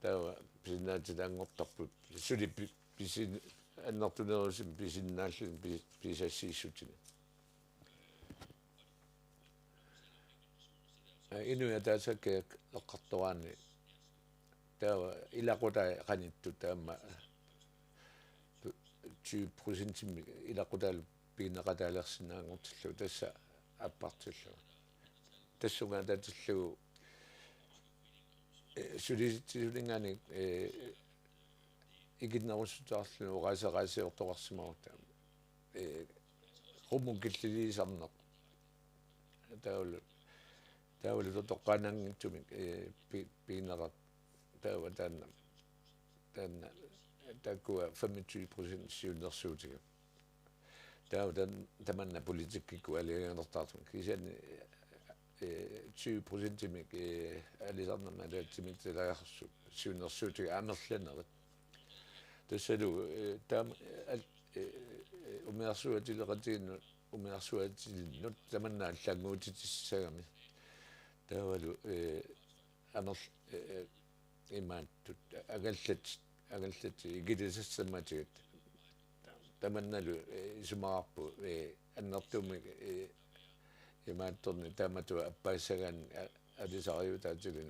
tawa pisinaatilaangortarput suli pisin annartunerusim pisinnaallun pisassiissutini inuya taasakkiak eqqartoraani tawa ilaquta qanittu taamma 20% ilaqutaalu piineqataalersinnaangortillu tassa appartillu tassunga tatillugu sulisitisulingaani ikitnerussutaarlunu oqaseqaasiortoqarsimaruta qummun killiliisarneq taulu totoqqaanaanngittumik piineqat tawa taanna takkua 25% siunnersuutiga tawa tamanna politikikku alianertaartum kisani 20% timik alisarnerma taatsimik tilaqarsu siunnersuutiga amerlanerit tassalu taam umiarsuatileqatiinnu umiarsuatilinut tamanna allanguutitissagami tawalu amer imaattut agallat igilisassamaatigut tamannalu isumararpu annertumik imaattorni taamatua appaissagaan alisariutaatigun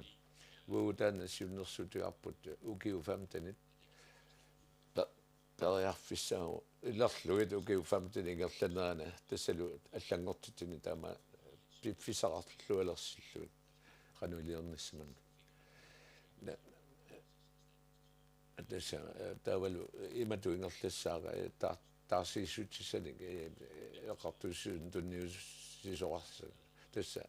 vuutaanna siunnersutiarput ukiu 15 tariarfissaagu illerlugit ukiu 15 ingerlanerana tassalu allangortitini taama piffisaqarllualersilluit qanuiliernissman tassa taavalu imatu ingerlassaaqa taarsiissuutisanik eqqartussuun tunniussisoqarsa tassa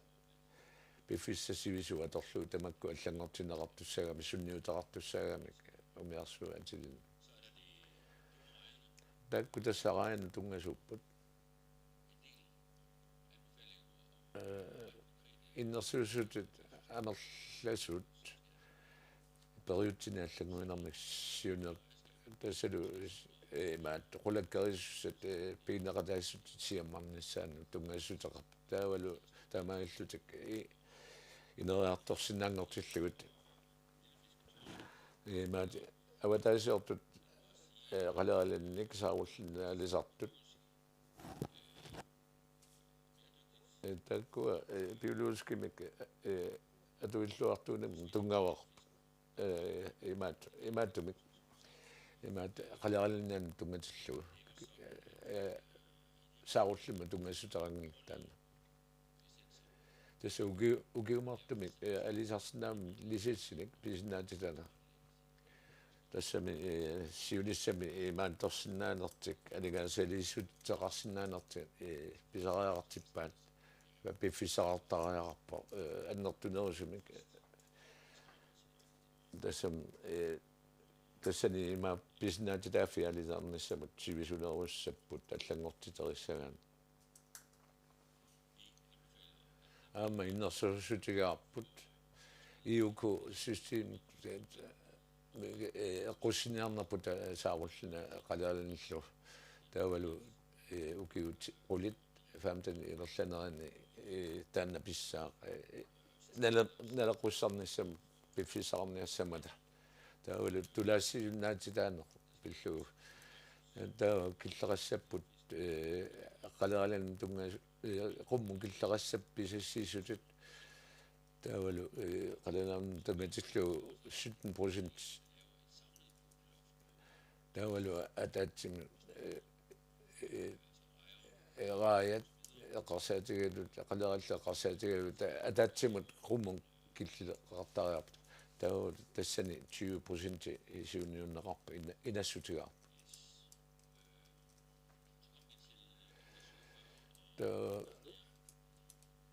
piffissasivisu atorlu tamakku allangortineqartussagami sunniutaqartussagamik umiarsuatilin takku tassaqaana tungasupput innersuussutut anerlasut periuttini аллагуинармик сиунер тассалу имаат qulakkerisussat piineqataassut siammarnissaanu tungassutaqap taavalu taamaallutик инериарторсинаангортиллугут имаат аватаасиортут qalераланник сааруллина алисартут таккуа биологискимик атуиллуартуунам тунгавар имааттумик имаат qalералиннаан тунгатиллугу сааруллима тунгассутарангиттаана тасса угиумартумик алисарсинаам лисиссиник писиннаатилана тассами сиулиссами имаанторсинаанертик алигаасалииссутеқарсинаанертик писариақартиппаат пиффисақартариақарпо аннертунерусумик тассам тассани има писиннаатитааффи алисаарниссамут сивисунеруссаппут аллангортитериссагаан аама иннерсерсутигаарпут иуку систем эққуссиниарнерпут сааруллина қалааланиллу таавалу укиут qulит 15 илерланерани таанна писсаа налеққуссарниссам пиффисаарниассамата таавалу тулаассиуннаатитаанеқ пиллугу таава киллеқассаппут қалаалан тунга qummun killeqassappisassiisutut taavalu qalanaarn tamatillugu 17% taavalu ataatsimi eraayat eqqarsaatigalut qaleralla eqqarsaatigalut ataatsimut qummun killeqartariarput taavalu tassani 20% isuuniunneqarpu inassutigaarpu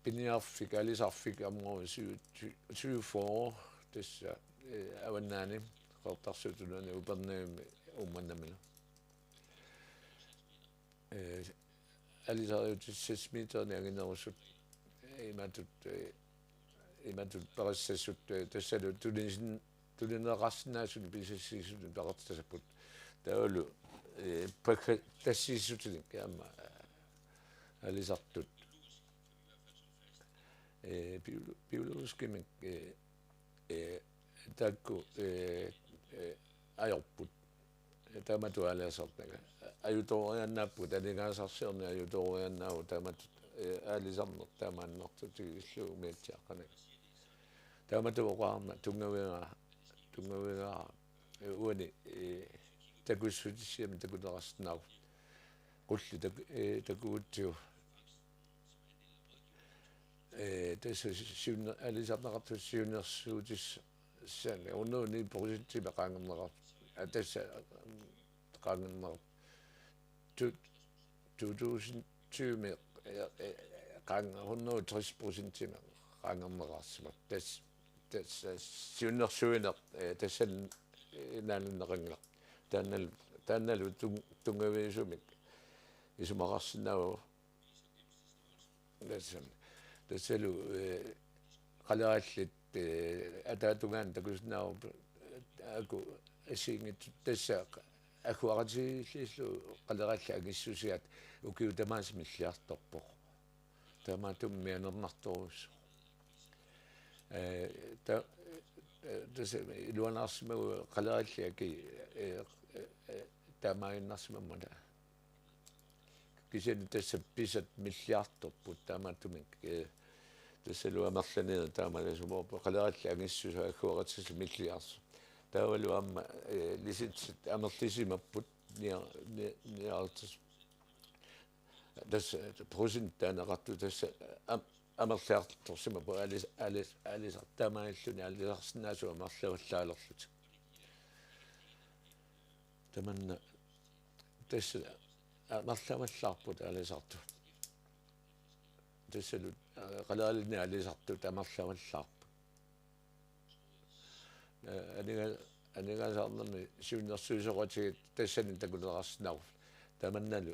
piniarfik alisarfik amngor 24 tassa avannaani qortarsutunani upernaami ummannamila alisariutissasmiiterni aginerussut imatut parassasut tassalu tulineqarsinnaasut pisassiisut paqartasapput taulu tassiissutinik kaama alisartut biologiskimik taakku ajorput taamatualiasarnaga ajutoriannaappu talingaasarsiorni ajutoriannaau taamatut aalisarner taamaannertutigiilluu umiatsiaqqanak taamatuoqaarma tungavigaa uani takussutissiami takunerasnau qulli takuutsiu tässä syynä alisarnaqartu syynnersuutis saan unnuuni prosenttipa qaangerneqart tässä qaangerneqart 2020 160% qaangerneqarsimat tässä syynnersuineq tässä naalinneqanngaq taannalu tungaviisumik isumaqarsinnagu tassalu qalaallit ataatungaan takusnaaw aku asiingit tassa akuaqatigiillu qaleraalla agissusiat ukiu tamaasmilliartorpoq tamaatummianernertorus tässä iluanaarsimagu qaleralli aki taamaaginnarsimammuna kisani tässä pisat milliartorput taamaatumik tässä luamerlanina taamalasumorpo qaleralli agissusa akuaqatislu milliarс taavalu amma lisitsit amerlisimapput niartis tässä prosenttaaneqartu tässä amerliartorsimapu alisartaamaalluni alisarsinnaasua amerlaulлааlerlut tamanna tässä amerlamallarput alisartu tassalu qaleralini alisartu amerlamallarpu anigasaarnermi suunnersuusoqatigit tassani takunerasnau tamannalu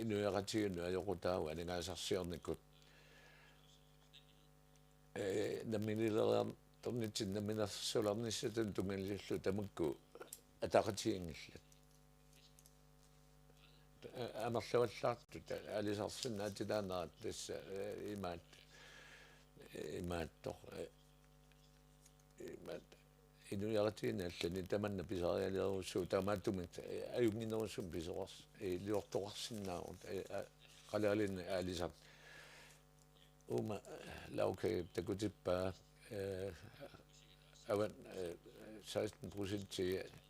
inuiaqatigunu ajoqutaagu anigaasarsiornikut namminileriartornitsin namminersularnissatun tungalliullu tamukku ataqatiingillat amerlavallartut alisarsinnaatitaanerat tassa imaattor inuiaqatiina allani tamanna pisarialiarussuu taamaattumit ajunginerussum pisoqars liortoqarsinnaagut qaleralin aalisart uma lauke takutippaa avan 16%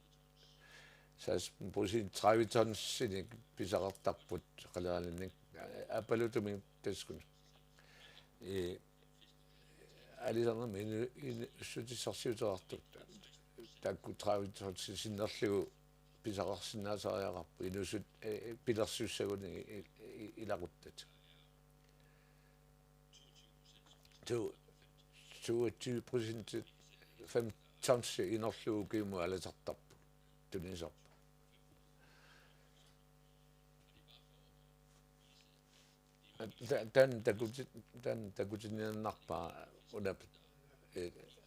30 tonsinik pisaqartarput qaleralinik appalutumik taskun alisarnermi ussutissarsiuterartut taakku 30 tonsi sinnerlugu pisaqarsinnaasariaqarpu inusut pilersuussaguni ilaquttat 22% 5 tonsi inerlugu kiumu alisartarpu tunisarpu tan takutinniannarpaa unap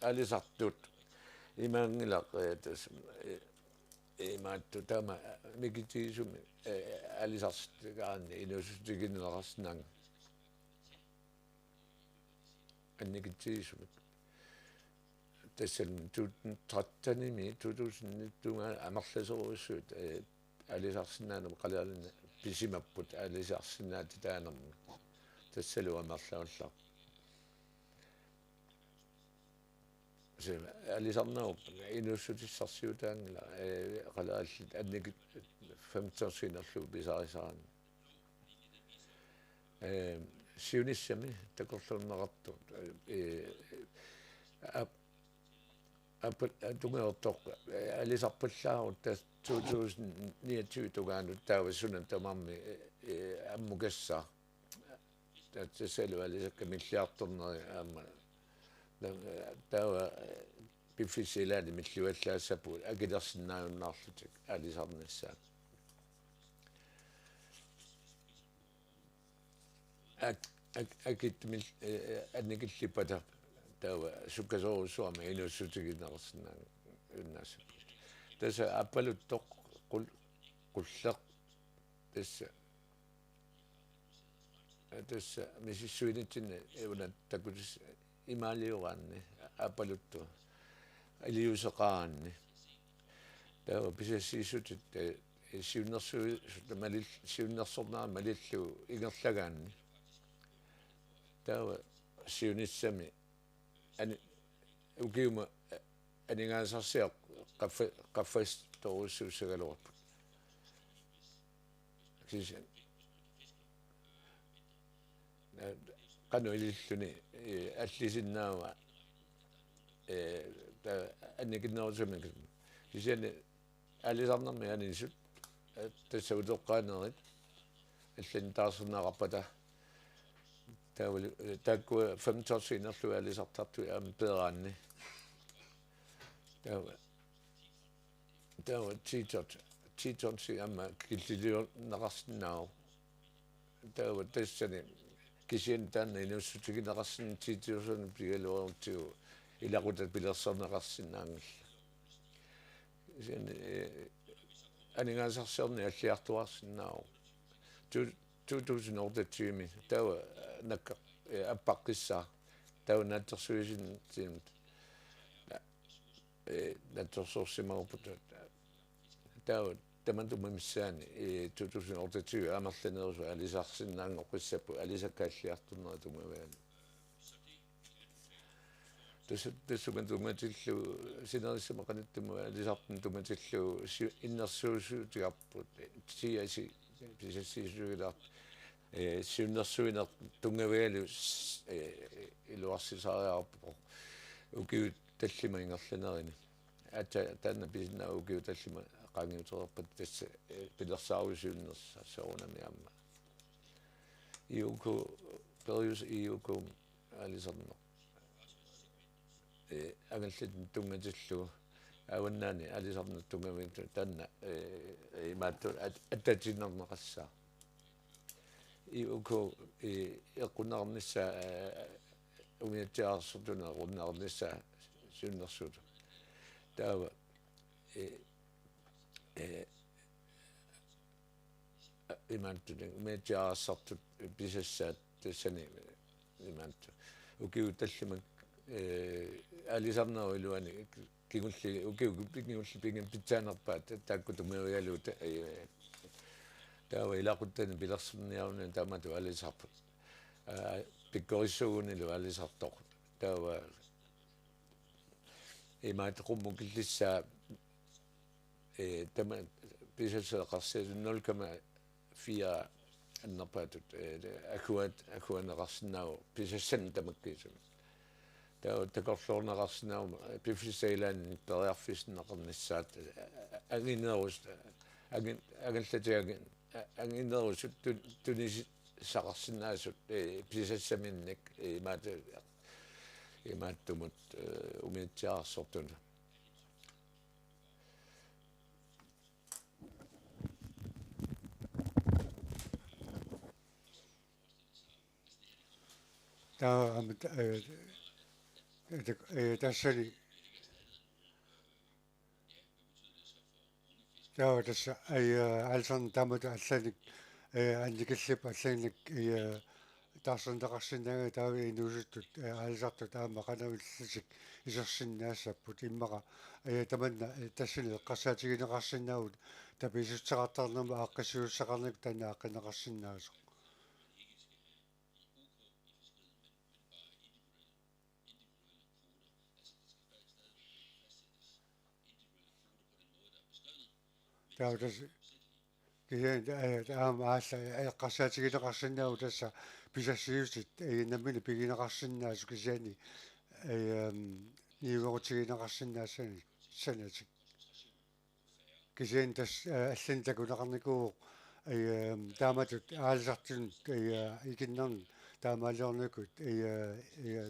alisartut imaangilaq imaattu taama mikitiisumi alisarstigaanni inusutiginerasnaang annikitiisumik tassan 2013 amerlaseruussuut alisarsinnaanum qaleralini pisimapput alisarsinnaatitaanermi tassalu amerlaullar alisarnarup inussutissarsiutaangila qalerallit annikit 15 sinerlugu pisarisarani siunissami takorlunneqartut tungeortoq alisarpullaarut tas 2029 tugaanut taavassunan tamarmi ammukassaa tassalu alisakka milliartorneri aamma taava piffisilaani milluallaassappu akilersinnaajunnaarlutik alisarnissaa akitmil annikillipata taava sukkasoruussuarma inussutiginersinnaang unnaassapu tässä appaluttoq qulleq tässä misissuinitsinna una takutis imaaliuqaanni апалутту алиусеқаранни таа писассиисутит сиуннэрсуи малил сиуннэрсорнаа малиллу ингерлагаанни таа сиуниссами ани укиума анигаасарсиақ qaffas toruussuusagalorput kisen qanu ililluni аллисиннаава та анникиннерусамик кисиани алисарнэрми анисут тассаутоққаанерит аллани таарсернаарпата таавали тааккуа 15 инерлу алисартартуи аама пеераанни таава титотси аама киллилиорнеқарсинаау таава тассани кисиан таанна инуссутигинеқарсин титиусуни пигалуарутигу илақутат пилерсернеқарсинаангилла кисиани анигаасарсерни аллиартуарсинаау 2008 таава накка аппаққиссаа таава нааттерсуисин тимт нааттерсорсимаупут таава тамантуммисsaani 2008 амерланерусу алисарсиннаанго қиссаппу алисаккааллиартуннера тумаваани тассумантуматиллу синерисsamaqanittuma алисартун туматиллу иннерсуусуутиарпут тиаси писассиисугилаар сиуннерсуинер тунгавиалу илуарсисаариарпо укиут таллима ингерланерини ата таанна писинаа укиут таллима qaangiutererpat tassa pilersaarusiunnersa soorunami amma iuku perius iuku alisarner angallat tungatillu awannaani alisarner tungavit taanna imaattu attatinerneqassaa iuku eqqunarnissa umiatiaarsortuna qunnaarnissa suunnersuut taava imaanttu umiatiaarsartut pisassaat tassani imaanttu ukiu tallima alisarneru iluani kingulli ukiu kingulli pingin pitsaanerpaat taakkutumiugaluut taava ilaquttani pilerserniaruna taamatu alisarput pikkorissugunnilu alisartoq taava imaat qummukillissaa tama pisasseeqarsiat 0,4 annerpaatut akuaneqarsinnaau pisassan tamakkiisum taa takorluorneqarsinnaau pifissailaanni periarfisneqarnissaat anginerus agallatiagin anginerusut tunisaqarsinnaasut pisassaminnik imaattumut umiitsiaarsortuna tassani taava tassa alsarn taamatu allanik annikillip allanik taarserneqarsinnaanga taavi inuusuttut alisartut aama qanavillsik isersinnaassapput immaqa tamanna tassani eqqarsaatigineqarsinnaagut tapisutseqartarnerma aaqqissuussaqarnik tanna aaqqinneqarsinnaasu tautas kien aama aalla eqqarsaatigineqarsinnaagu tassa pisassiusit nammini pigineqarsinnaasu kisiani niugerutigineqarsinnaassani sanatik kisian tas allani takuneqarnikuuq taamatut aalisartunut ikinnerni taamaaliornikut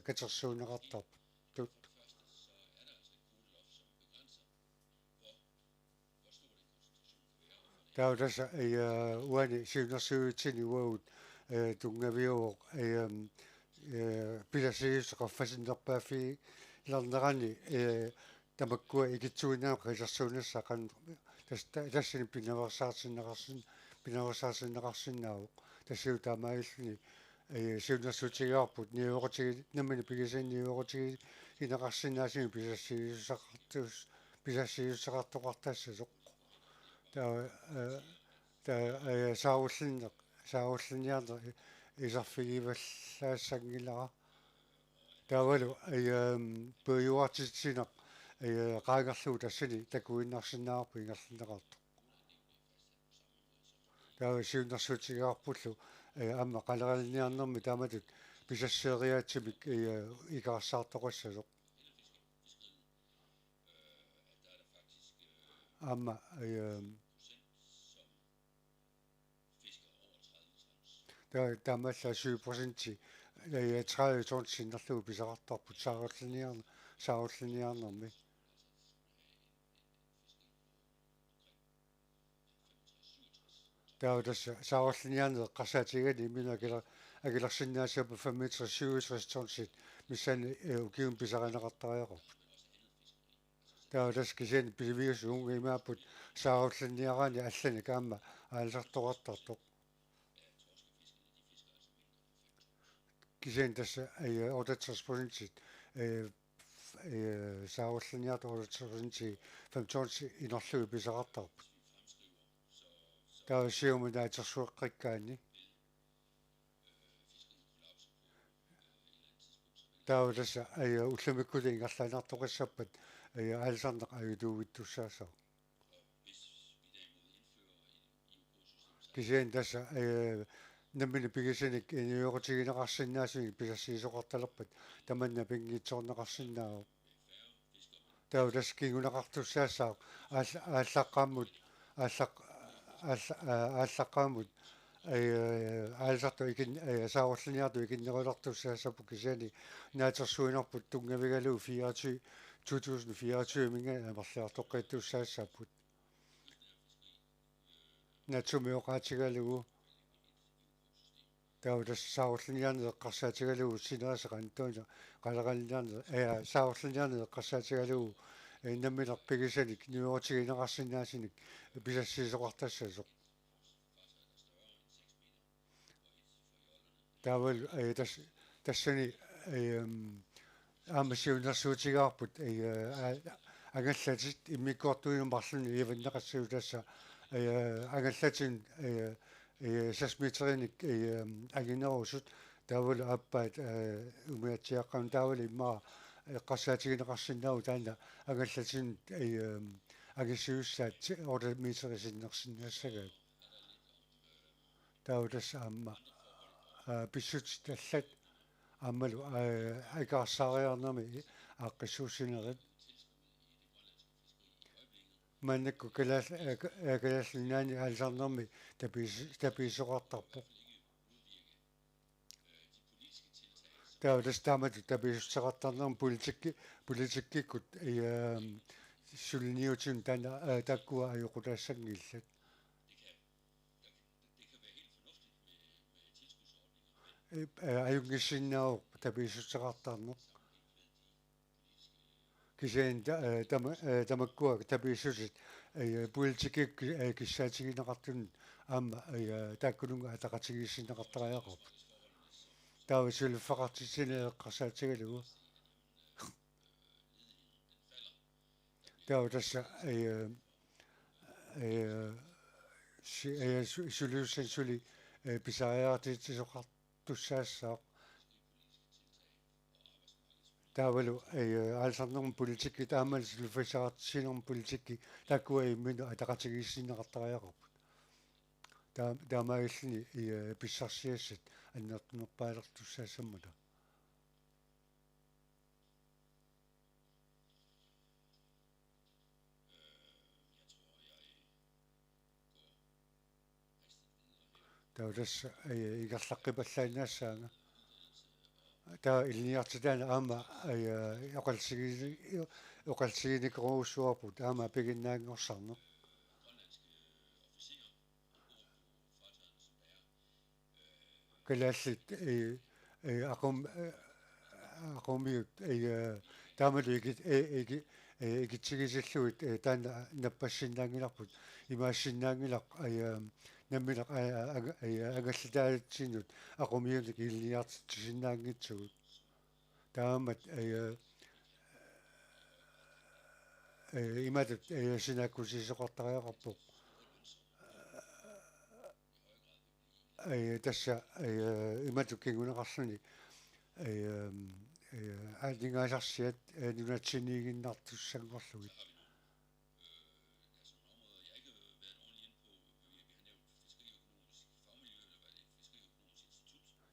katersuuneqartarput tut tautassa uani siunersuutini uagut tungaviuoq pilassiusseqarfasinnerpaaffi ilarnerani tamakkua ikitsuinaaq isersuunassa qan tassini pinaversaarsinneqarsinnauq tassiu taamaagilluni siunersuutigiarput niuoqutigi nammini pigisanniuoqutigi кинеқарсинаасими писассиусақартоқартассасоқ таа сауллиниарнер исарфигиваллаассангилара таавалу пуйуартитсинақ qaangarlugu tassani takuinnarsиннаарпу ингерлинеқартоқ таава сиуннэрсуутигаарпуллу амма қалералниарнэрми тааматут писассеериаатсимик икаарсаартоқассасоқ амма таамалла 7% 30 тонн синнерлугу писақартарпут сааруллиниарнэрми таудасса сааруллиниарнер қарсаатигани имина агиларсиннаасапу 65 тоннсит миссани укиум писаринеқартариақарпут таудас кисен писивиус унгимааппут сааруллиниараани аллани каама аалсартоқартартоқ кисен тасса 68% сааруллиниартоқартарсинти 15 инерлуги писақартарпут таа сиумунаатерсуэққиккаани таудаса уллумиккули ингерлаанартоқиссаппат аалсарнеқ аютуугиттуссаасаа кисен тасса наммини пигисаник иниуqutiginеқарсинаасуги писассиисоқарталерпат таманна пингитсоорнеқарсинаа таудас кингунеқартуссаассаа ааллаққааммут ааллаққааммут аалсарту икин саарлиниарту икиннерулартуссаассапу кисани наатерсуинарпут тунгавигалуу 2024 минга амерлиартоққиттуссаассааппут натсумиоқаатигалугу таудас саарлиниарнер қарсаатигалугу синерасеқа антуна қалералниарнер саарлиниарнер қарсаатигалугу наммилер пигисаник ньюортигинеқарсинаасиник писассиисоқартассасоқ таавал тассани аамасиунерсуутигаарпут агаллатит иммиккуартуинумарлуни иваннеқассуутасса агаллатин сасмитериник агинерусут таавал аппаат умиатсиаққам таавал иммаа qasaatigineqarsinnau taana agallatsin agisiussaat order-meterisinnерсиннаассагаат тауtas аама писсут таллат аамалу акаарсаариарнерми ааққиссуусинерит маннакку калааллинаани аалсарнерми таписоқартарпоқ таудас таамату табиуссеқартарнерм политиккиккут сулиниутин тана таккуа аюқутаассангиллат аюнгиссиннаау табиуссеқартарнеқ кисен тамаккуа табиуссусит политиккик киссаатигинеқартун аама тааккунунга атақатигиссинеқартариақарпут таусулфақартитсинеэққарсаатигалугу таутасса сулиуссансули писариартитсоқартуссаассаақ таавалу аалсарнерм политикки таамал сулфисаартисинерм политикки таккуа иммину атақатигиссинеқартариақарпут таамаагиллини писсарсиассат аннертунерпаалертуссаассаммата таудасса игерлаққипаллаанассаага таа илниартитаана аама оқалсигиникеруусуарпут аама пигиннаангорсарнеқ калааллит aqumiut таамалу игитсигисиллуит таана наппассиннаангиларпут имаассиннаангилақ наммилақ агаллитаатсинут aqumiuник илниартитсиннаангитсугут таамат иматут синаккусисоқартариақарпоқ тасса имату кингунеқарлуни аалингаасарсиат нунатсиниигиннартуссангорлугит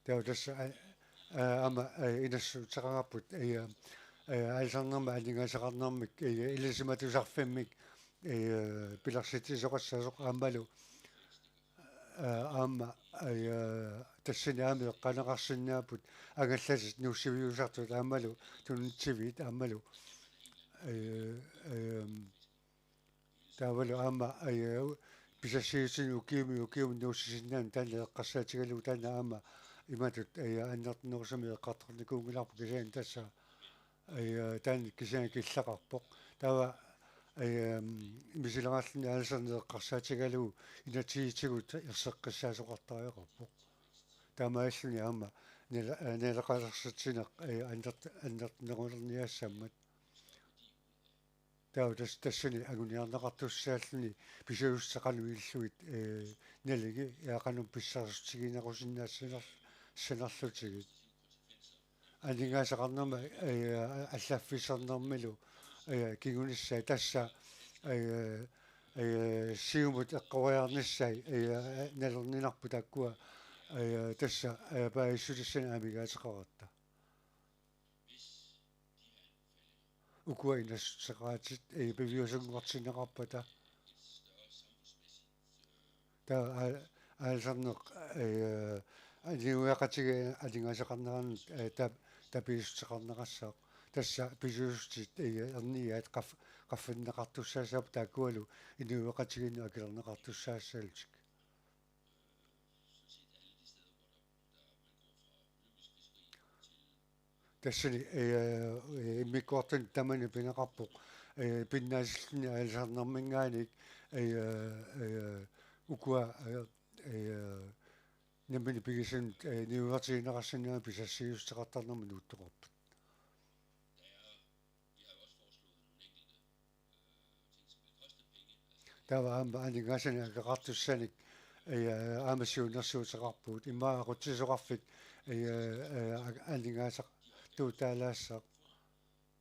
таа тасса ама инассуутеқараппут аалсарнерма аалингаасақарнермик илисиматусарфиммик пиларситисоқассасоқ аамалу аама тассини аами эққанеқарсинаапут агалласит нуссивиусартут аамалу туннитсивит аамалу таавалу аама писассиусин укиуми нууссисиннаан таана эққарсаатигалу таана аама иматут аннертнерусами эққарторникуунгиларпу кисаан тасса таани кисаан киллақарпоқ таава мисилерааллини аалсернеэққарсаатигалу инатиитигут ерсеққиссаасоқартариақарпоқ таамааллуни аама нелеқалерситсинеқ аннертнерулерниассаммат таа тассани агуниарнеқартуссааллуни писууссеқануиллуит налиги яақанум писсарсутигинерусиннаассинерлутигит алингаасақарнерма аллаффисернэрмилу кигуниссаа тасса сиумут эққориарниссай налернинарпу таккуа тасса паиссутиссана амигаатеқаратта укуа инассеқаатит пивиусунгуартинеқарпата таа аалсарнеқ алиуяқатига алингаасеқарнеран тапииссутеқарнеқассаақ тасса писуустит ерниаат qaffиннеқартуссаасаап тааккуалу инуяқатигину акилернеқартуссаассаалутик тассани иммиккуартун тамани пинеқарпоқ пиннаасиллни аалсарнермингааник укуа наммини пигисун ниугатигинеқарсинаа писассиустеқартарнерми нууттоқарпут тава аама алингаасани акеқартуссаник аамассиунерсуутеқарпуут иммаагутсисоқарфик алингаасақ туутаалаассақ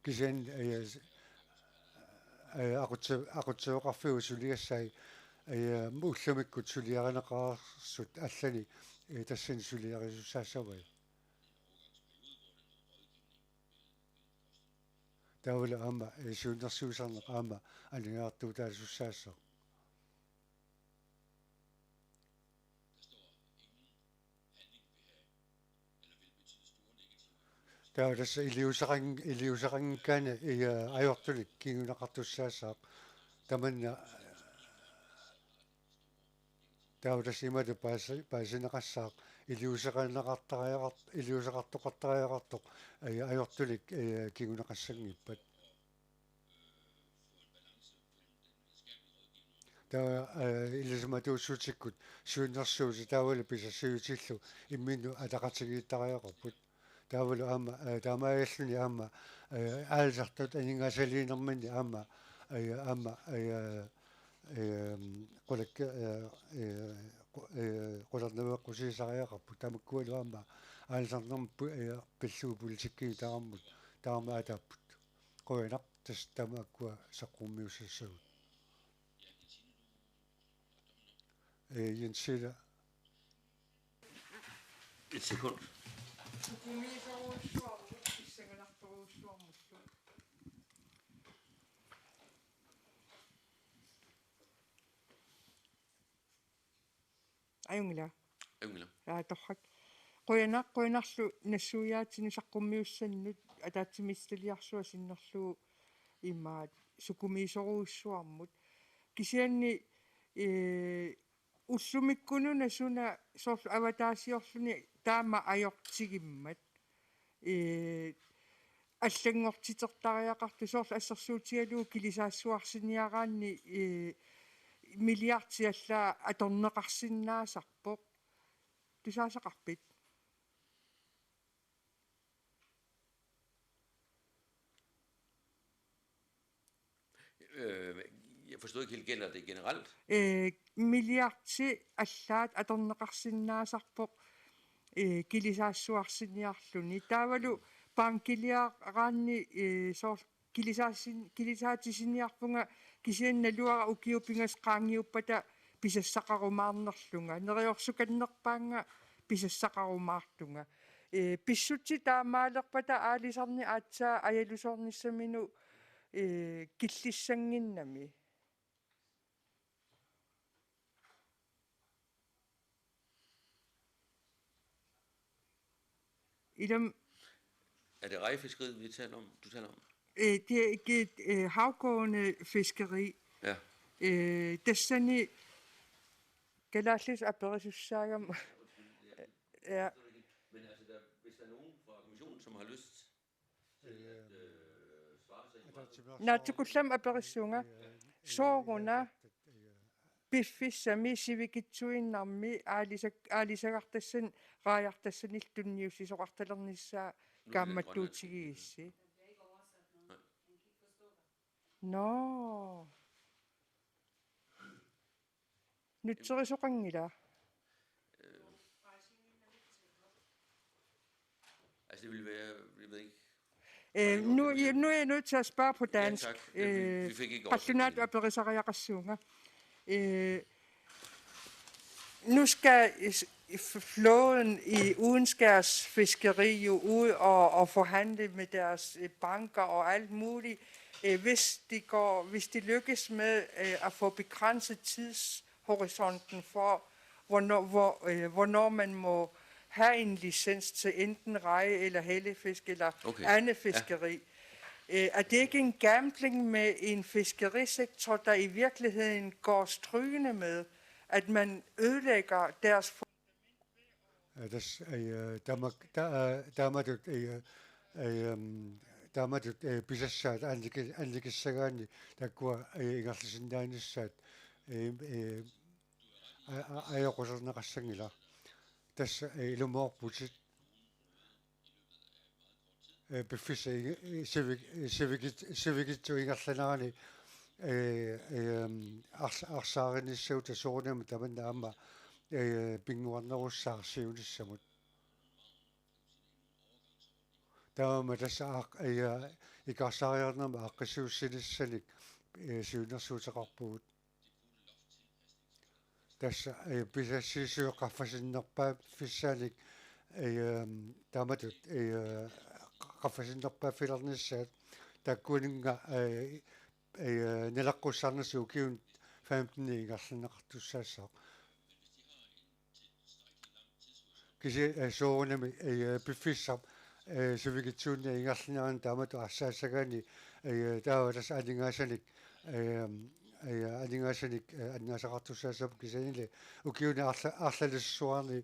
кисен aqutsuoqarfigu suliassai ullumikkut suliarinеqarssut allani tassani suliarisussaasavai taula aama suunnersuusarneq aama alingaartuutaalisussaassaq taulassa iliusaqangkaana ajortulik kingunaqartussaassaq tamanna taulassa imatu paasineqassaaq iliusaqartoqartariaqartoq ajortulik kingunaqassangippat taa ilismatuussuutikkut suunnersuusi taawala pisassiutillu imminu ataqatigiittariaqarput taavalu aama taamaaalluni aama aalsartut aningaasaliinermani aama qulakka qulernaveqqusiisariaqarput tamakkualu aama aalsarnerma pilluu politikkii taaramut taarmaataapput qoinaq tas tamaakkua saqqummiussassagut Jensila et sekund. Ajungila. Ajungila. Torrak. Qoinarlu nassuuyaatini saqqummiussannut ataatsimiistaliarsua sinnerlu immaat sukumiisoruussuarmut kisianni ullumikkununa suna soorlu avataasiorluni taama ajortigimmat аллангортитертариақарту соорл ассерсуутигалуу килисаассуарсиниараанни миллиардиаллаа аторнеқарсинаасарпоқ тусаасақарпит forstod ikke helt, gælder det generelt? Milliardi allaat atorneqarsinnaasarpoq kilisaassуарсиниарлүни таавалу паанкилиараанни соор килисаатисиниарпунга кисианналуара укиупингас qaangiuppata писассақарумаарнерлунга нериорсуканнерпаанга писассақарумаарлунга писсути таамаалерпата аалисарни аатсаа аялусоорниссамину киллиссангиннами ilum Er det rejfiskeriet, vi taler om? Du taler om? Det er ikke et havgående fiskeri. Ja. Tassani kalaallis aperisussaagam. Ja. Men altså, hvis der er nogen fra kommissionen, som har lyst til at svare sig. Naatukullam aperissunga sooruna piffissami sivikitsuinnarmi aalisagartassan raajartassaniltunniussi soqartalernissaa kaammattuutigiissi. No. Nutserisoqangila. Altså, det ville være, jeg ved ikke. Nu er jeg nødt til at spørge på dansk. Ja, tak. Vi fik ikke Passionat aperisariaqassuunga. Nu skal flåden i udenskærs fiskeri jo ud og forhandle med deres banker og alt muligt. Hvis de lykkes med at få begrænset tidshorisonten for, hvornår man må have en licens til enten reje eller hellefisk eller andet fiskeri. Ja. Er det ikke en gambling med en fiskerisektor, der i virkeligheden går strygende med, at man ødelægger deres Damatut pisassaat anlikissagaani takkua ingarlisinnaanissat ajoqusernaqassangila tassa ilumorputit biffissa civikitsu ingarlanarani arsaarinissau tasoornama tamanna amma pinguarnerussaarsiunissamut taama tassa ikarsariarnerma aqqisuussinissanik siunersuutaqarpugut tassa pisassiisuuqqarfasinnerpaa fissaanik taamatut qaffasinerpaa filernissaat takkuninga nelaqqussaarnersu kiun 15 ingarlaneqartussaassaq kisi soorunami piffissam civikitsuunni ingarlaneraan taamatu arsaasagaani taavalas alingaassanik annaasaqartussaassap kisanili ukiuni arlalussuarni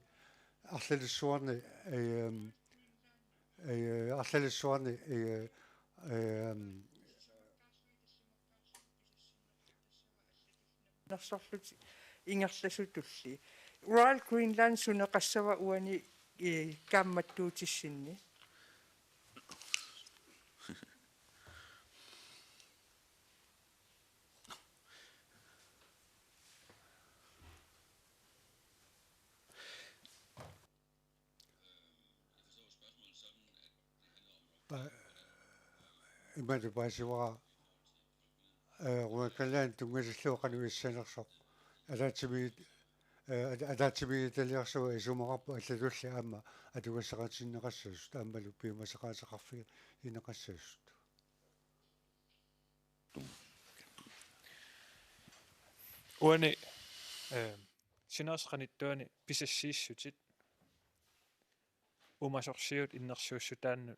nersorlut ingerlasutulli Royal Greenland suneqassava uani kaammattuutissinni imadu paasiwara ruakallaan tungasilluuqanuissanersoq ataatimi taliarsuga isumaqarpu allalulli aama atugassaqatinneqassuus taammalu piumasaqaasaqarfi ineqassuus uani sinersqanittuani pisassiissutit umasorsiut innersuussutaannu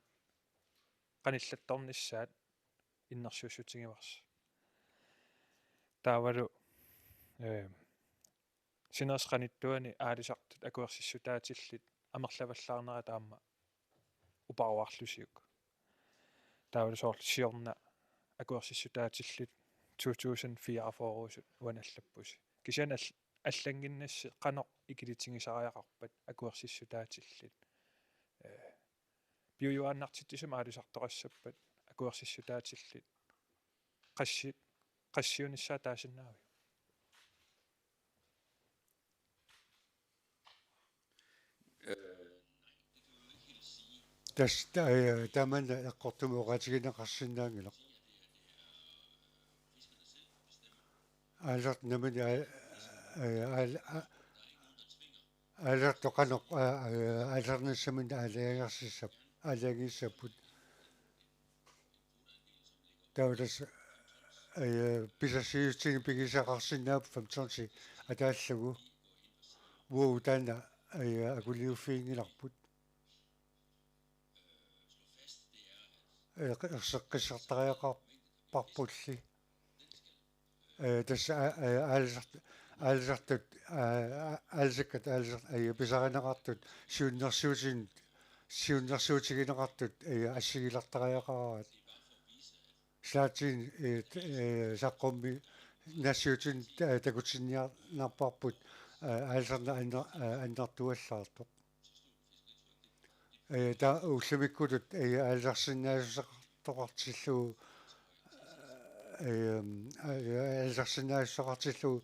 qanillattornissaat innersuussutigiwars taavalu sinersqanittuani aalisartut akuersissutaatillit amerlavallaarnera taamma uparuarlusiuk taavalu soorlu siorna akuersissutaatillit 2044 uanallappusi kisian аллангиннасси qanoq ikilitigisariaqarpat akuersissutaatillit biujuaannartittisum aalisartoqassappat akuersissutaatillit qassit qassiunissаа taasinnaavi tas tamanna eqqortumuoqatigинеқарсинаангилақ аалерт намани аалерт тоқанеқ аалерниссамин аалиагерсиссап аалиагиссаппут таудас писассиутсиги пигисақарсинаап 15 атааллагу вуу таана акулиуффиингиларпут ерсеққиссартариақарпарпулли тасса аалсартут аалсаккат аалсарт писаринеқартут сиуннерсуутигинеқартут ассигилартариақараат слаатин саққумми нассиутин такутсинниарнарпарпут аалсарна аннартуаллаартоқ та уллумиккутут аалсарсинаасусеқартоқартиллуу аалсарсинаасусеқартиллуу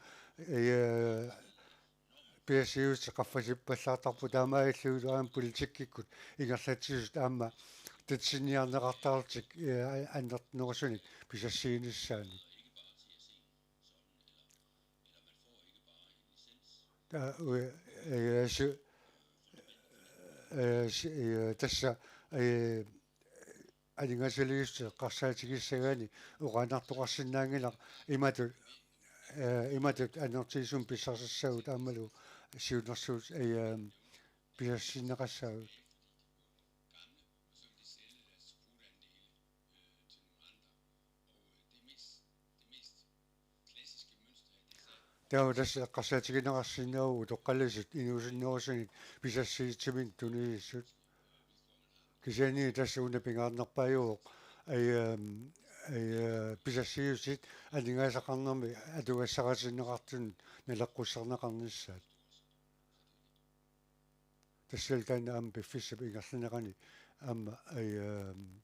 пиасиус қаффасиппаллаартарпу таамаиллуилу аам политиккиккут ингерлатсисут аама татсинниарнеқартаартик аннертнерусуник писассииниссаани та тасса алингасилиуссе қарсаатигиссагаани уqaanартоқарсинаангилақ иматут аннертисум писсарсассагут аамалу сиунерсуут пиассиннеқассагут таудас қарсаатигинеқарсинааву тоққаллисут инуусиннерусуник писассиитсимин тунииссут кисяни тассууна пингаарнерпааюоқ писассиусит алингаасақарнерми атугассаратиннеқартун налеққуссарнеқарниссаат тассал таана аама пиффиссап ингерлинеқани аама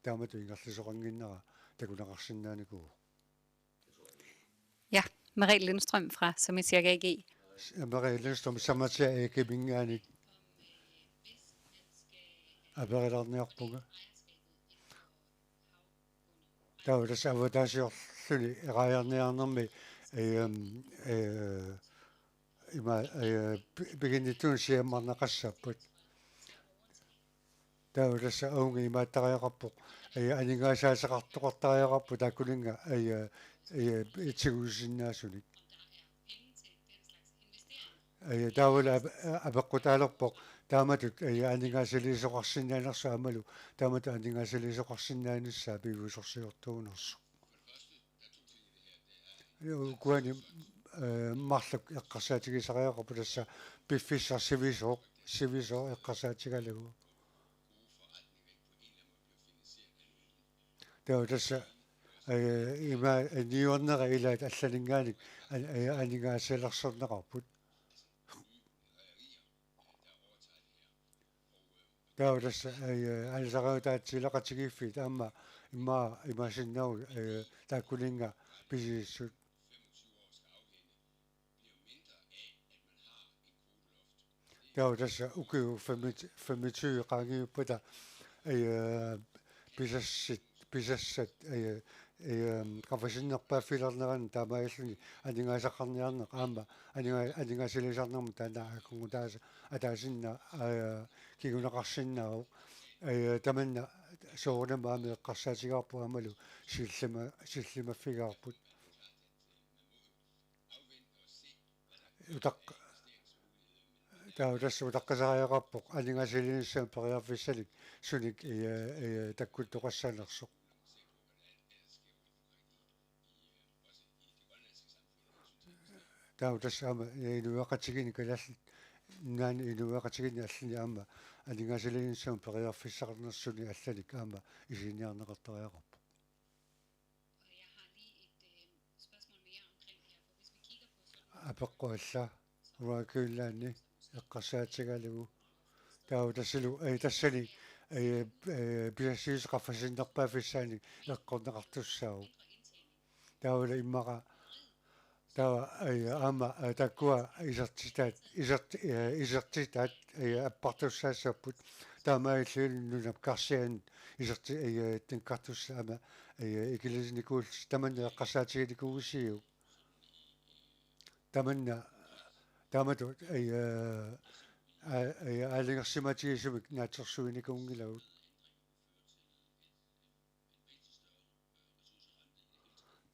таамату ингерлисоқангиннера такунеқарсинааникуу Ja, Marie Lindstrøm fra Samitiak AG. Marie Lindstrøm Samitiak AG bingaanik апериларниарпуга таудас аватаасиорлуни эраярниарнерми има бигинитун сиаммарнеқассаппут таудас аунги имааттариақарпоқ анингаасаасеқартоқартариақарпу тааккулинга итсигуусиннаасуник таавала апеққутаалерпоқ тааматут анингаасилисоқарсинаанерсу амалу таамату анингаасилисоқарсинааниссаа пигуусорсиортуунерсу куани марлук эққарсаатигисариақарпу тасса пиффиссар сивисоо эққарсаатигалагу таа тасса има ниорнера илаат аллалингааник анингаасилерсернеқарпут таудас алсараутаатсилеқатигиффит аама имасиннау тааккулинга писиссут таудас укиу 25 qaangiupputa писассат qafasinnерпааффилернеран таамаиллуни анингаасаққарниарнеқ аама анингаасилисарнерму танаакунгу тааса атаасинна кигунеқарсиннаау таманна соорнамаами эққарсаатигаарпу амалу силлимаффигаарпут утақ таудас утаққасариақарпоқ анингаасилиниссаам периарфиссалик суник таккут тоқассаанерсоқ таудас аама инуақатигини калалли наани инуақатигини аллини аама анингаасилиниссаам периарфиссақарнерсуни аллалик аама исиниарнеқартариақарпоқ апеққуалла уакуиллаани эққарсаатигалугу таудасилу тассани пиассиис қаффасиннерпаафиссаани эққорнеқартуссаагу тааула иммаqa tawa ama takkua isertitaat appartussaassapput taamailluunnunap karsian iserti tankartussa ama ikilisnikuul tamanna qassaatigilikuusiu tamanna taamatu aalingersimatigisumik naatsersuinikuungilagut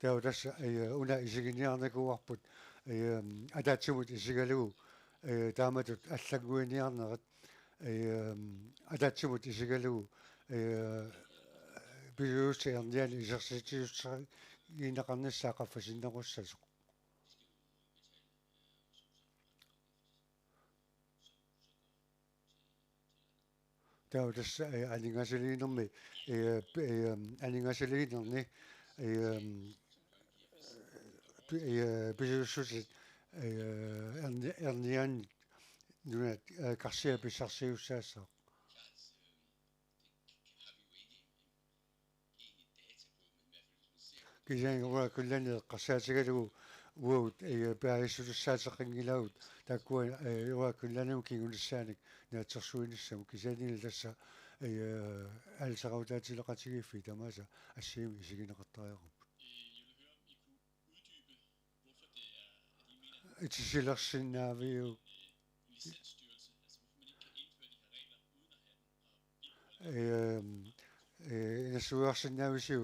tawa tassa una isiginiarnakuarput ataatsumut isigalugu taamatut allaguiniarnerat ataatsumut isigalugu piluussi erniani isersitiussaagiinaqarnissaa qaffasinnaqussasoq tawa tassa aningasiliinermi aningasiliinerni piluussutit erniani nunat karsia pissarsiussaassaa kisani ura kullani qarsaatigalugu uut paaissutussaateqingilagut takkua ura kullanum kingunassaanik naatsersuinissam kisanil tassa алсараутаатилеқатигиффи тамааса ассиими исигинеқартариақарпут итсилерсиннаавиу насуарсиннаависиу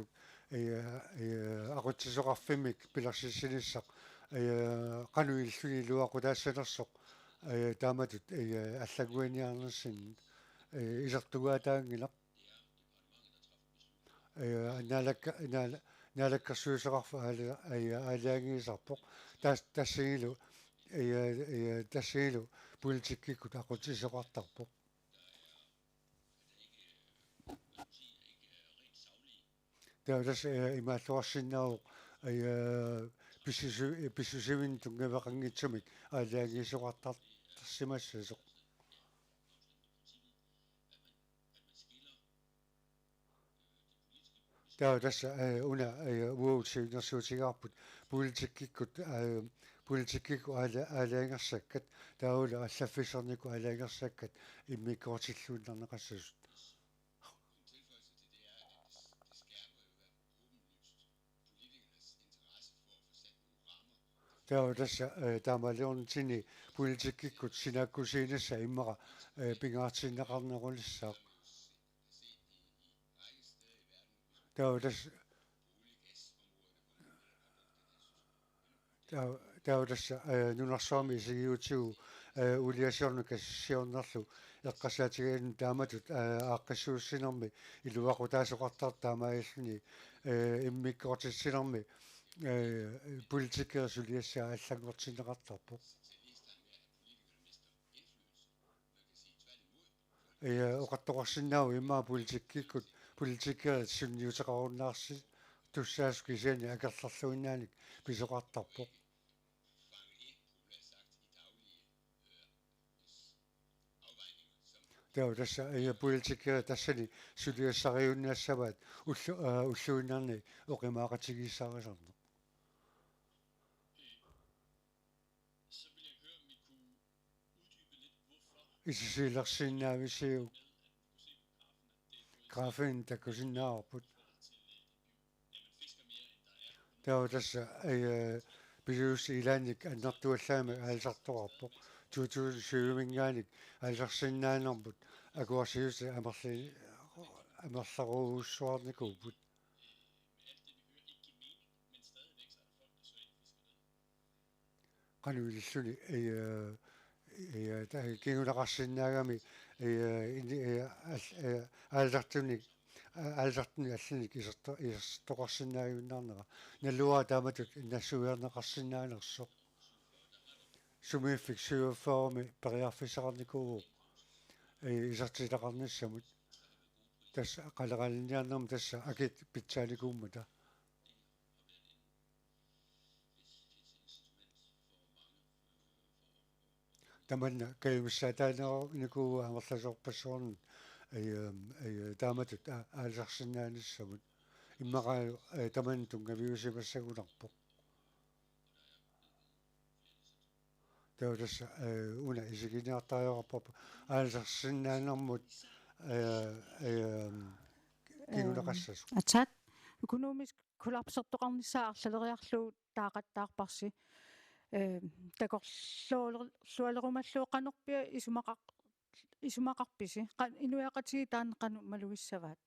aqutsisuqarfimik pilarsissinissaq qanuilluni luaqutaassанерсоq taamatut allaguiniarnersin isertugaataangilaq naalakkersuuseqarfa aaliangiisarpoq tassigilu politikkikut aqutsisoqartarpoq taas imaalluarsinnaaruq pissusivin tungaveqangitsumik aaliangiisoqartarsimassasoq tawa tassa una uutsiunersuutigaarput politikikku aaliangersakkat taula allaffiserniku aaliangersakkat immikkoortilluunnerneqassasut tawa tassa taamaliornitini politikikkut sinaakkusiinassa immaqa pingaartinneqarnerulissaq tawa tassa nunarsuarmi isigiutigu uliasiornu kassiornerlu eqqassaatigain taamatut aaqqissuussinermi iluaqutaasoqartar taamailluni immikkoortissinermi politikersuliassaa аллагуартинеқартарпоқ оқаттоқарсинаау иммаа политиккиккут политикерит сунниутеқаруннаарси туссаасу кисиани акерлерлуиннааник писоқартарпоқ tawa tassa politikeri tassani suliassariunniassavaat уллуиннарни оқимаақатигиссаарисарне исисилерсиннаависиу графин такусиннаарпут tawa tassa пилуусси илааник аннартуаллаами аалсартоқарпоқ 2007-мингааник аалсарсиннаанерпут акуарсиуси амерларуусsuarникууппут qanuilluни кингулақарсиннаагами аалсартуник аалсартуни алланик isерtoqarsinnaajunnaarnera nalluaa taamatut nassуиарнеқарсиннаанерсоқ сумииффик сюаффаруми периарфисақарникуу isертилақарнissamут тасса қалералниарнерми тасса акит питсааникууммата таманна каймиссаатаанерникуу амерласоорпассуарнут тааматут аалсарсиннаанissamут иммақаа таман тунгавиусимассагуларпоқ tautas una isiginiartariorpapa aalsersinnaanermut kingunaqassas атсаат økonomisk kollapsertoqarnissaarlaleriarluu taaqattaarparsi takorlualerumalluu isumaqarpisi inuiaqatigi taanneqanu maluissavaat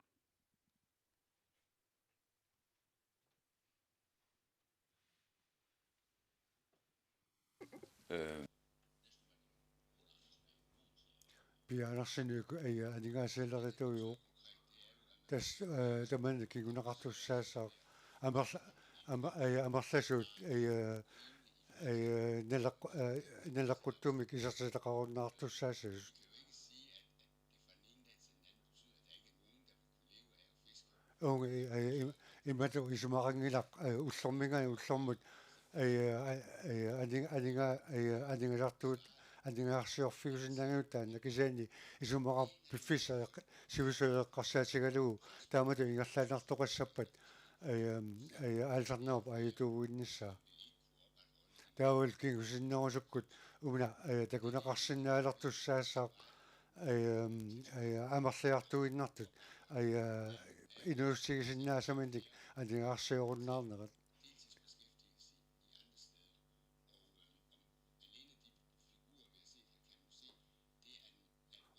pianersinuku aningaasillerituguu tas taman kingunaqartussaassaaq amerlassuut nalaqquttumik isertilaqarunnaartussaasus ungi imatu isumaqangilaq ullormut aningalartuut aningaarsiorfigusinnanguttaan kisaani isumaqar piffissa sivusueqqarsaatigalugu taamatu ingerlaanartoqassappat aalsarnerp ajituuguinnissaa taawal kingusinnerusukkut umna takunaqarsinnaalertussaassaaq amerliartuinnartut inuussigisinnaasamanik aningaarsiorunnaarnerat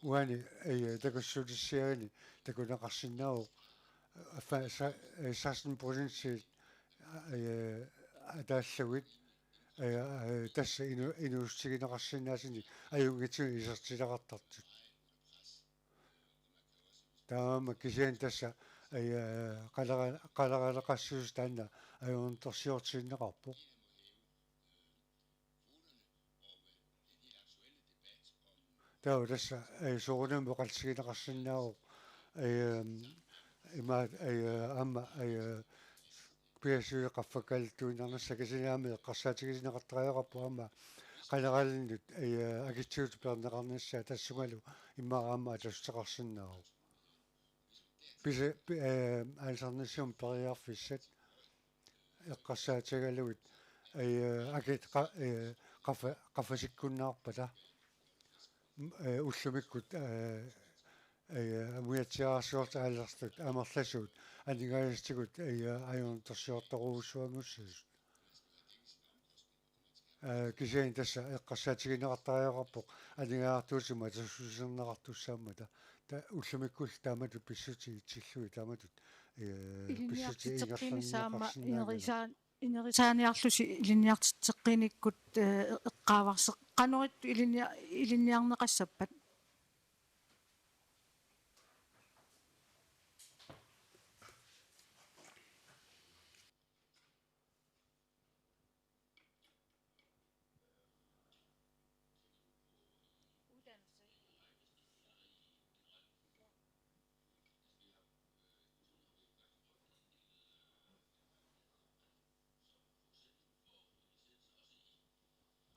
uani takussutissiagani takunaqarsinnaaru 16% атааллагит тасса инуустигинеқарсинаасини аюнгитсуни исертилақартартут таама кисиан тасса қалараалеқассуус таанна аюнтерсиортииннеқарпо таа тасса соорунаму қалсигинеқарсинаару имаат амма пиасуиқарфакаллуинарнасса кисинаами эққарсаатигисинеқартариақарпу амма қалералиннут агитсуут пернеқарнассаа тассугалу иммараама атастеқарсинаару писа аалсарнассуум периарфиссат эққарсаатигалугит агит qaфасиккуннаарпата уллумиккут амуятсиарсуорт аалерстут амерласуут анигаастигут аюнтерсиорторуусsuanguссус кисиан тасса эққарсаатигинеқартариақарпоқ анигаартуусума тассусернеқартуссаамата та уллумиккул таамату писсутигитсиллуи тааматут писсути илиниартитеққинисаама инерисааниарлуси илиниартитеққиниккут эққааварсеқ qanorittу илиниарнеқассаппат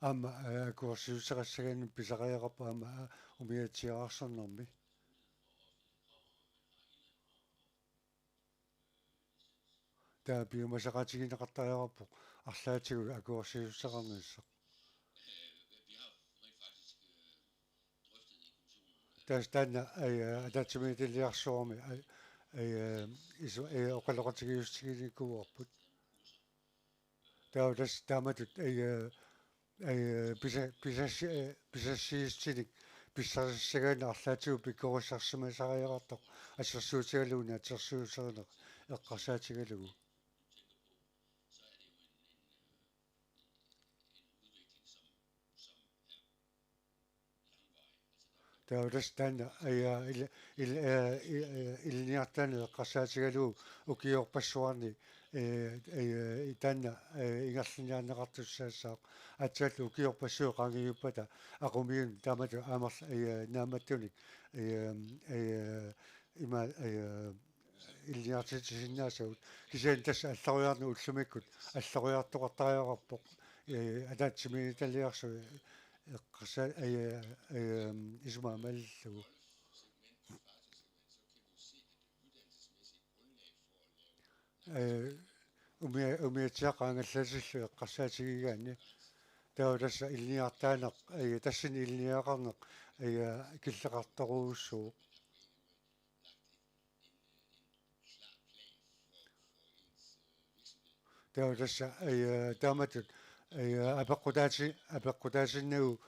амма курсиусеқассагаанни писариақарпа амма умиатсиарсернэрми таа биомасақатигинеқартариақарпоқ арлаатигу акуарсиуссеқарниссақ тас таана ататсимитилиарсуарми оқалоқатигиустигиниккуарпут таа тас тааматут писассиистиник писсарсагаана арлаатигу пиккорусарсимасариақартоқ ассерсуутигалууна атерсуусернеқ эққарсаатигалугу таудас таана илниартаана эққарсаатигалугу укиорпассуарни итанна ингерлиниарнеқартуссаассаақ атсаалу укиорпассуу қангиуппата ақумиун таамату аамерл нааматтуник има илниартитисиннаасагут кисиан тасса алларуйаарну уллумиккут алларуйаартоқартариақарпоқ атаатсиминиталиарсу эққарса исумаамаллугу умиатсиақаангалласиллу эққарсаатигигаани тауласса илниартаанеқ тассини илниақарнеқ киллеқарторуussuu тауласса тааматут апеққутаасиннагу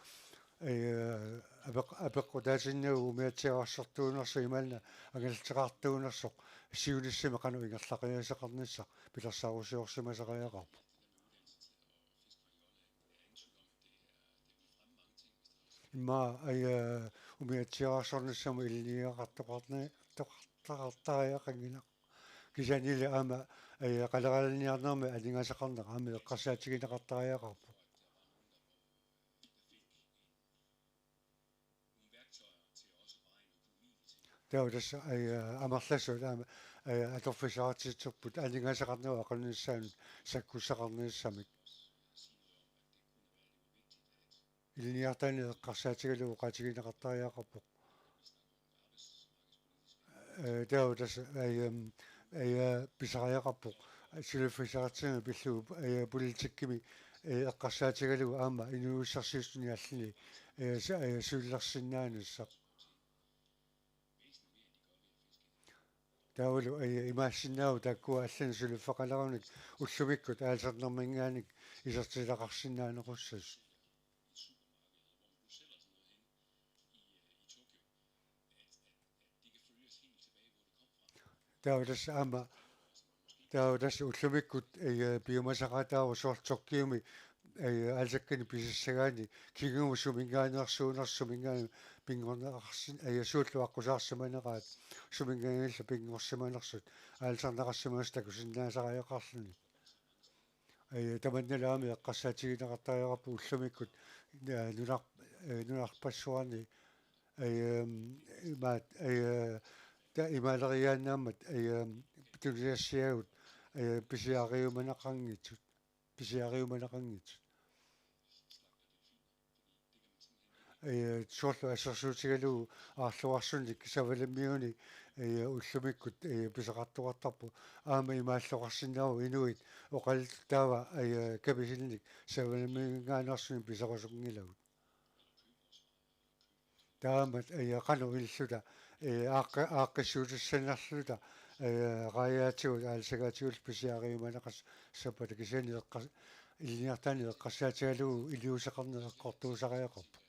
апеққутаасиннагу умиатсиарсартуунерсу имаална агалтеқартуунерсоқ сиулиссими қану ингерлақиасеқарниссақ пилерсаарусиорсимасеқаяқарпу имма умиатсиарсорниссаму илниақартоқарни тоқартариақангина кисанили аама қалералниарнерми алингасеқарнеқ аами эққарсаатигинеқартариақарпу тауласса амерласу аама аторфисаартитсерпут алингасеқарнева ақунниссаан саккуссақарниссамик илниартаани эққарсаатигалу қаатигинеқартариақарпу тауласса писариақарпу силиффисаартига пиллуу политиккими эққарсаатигалу аама инуиссарсиустуни аллини сууллерсиннааниссақ таулу имаассиннаау таккуа аллани сулиффақалеруник уллумиккут аалсернэрмингааник исертилақарсиннаанеқуссас тауласса аама тауласса уллумиккут биомасақатаару суортсоркиуми аалсаккани писиссагаани кигууму сумингааниарсуунерсумингаани пингорнеқарсин сууллуаққусаарсиманераат сумингаагилла пингорсиманерсут аалсарнеқарсимаас такусиннаасариақарлуни таманналаами эққарсаатигинеқартариақарпу уллумиккут нуларпассуарни имаат имаалериааннаамат тулиассиагут писиариуманеқангитсут соорлу ассерсуутигалуу аарлуарсунник савалиммиуни уллумиккут писақартуартарпу аама имааллоқарсинаару инуит оқалтаава каписинник савалиммингаанаарсуни писақусунгилагут таамат қану иллута ааққиссуутиссаннарлута рааяатигут аалсагаатигут писиариуманеқас саппата кисани илниартаани эққарсаатигалуу илиусеқарнеққортуусариақарпу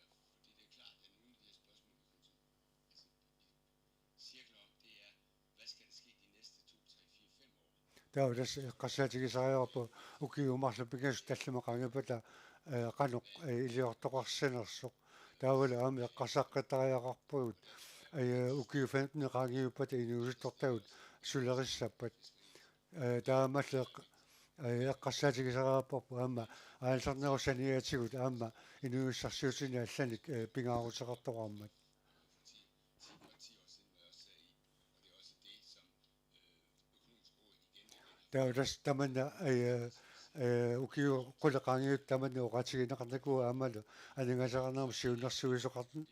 таулас эққарсаатигисариақарпу укиумарлу пигасу таллумеқангапата қанеқ илиортоқарсинерсоқ таавала аами эққарсаққатариақарпугут укиуфантнеқангиуппата инуусуттортагут сулериссаппат таамаллеқ эққарсаатигисариақарпу аама аалсарнерусаниатигут аама инуиссарсиутини алланик пингаарусеқартоқармат таулас таманна укиу қулеқангиут таманна оқатигинеқарникуа аамалу алингасаарнерми сиуннэрсуисоқарту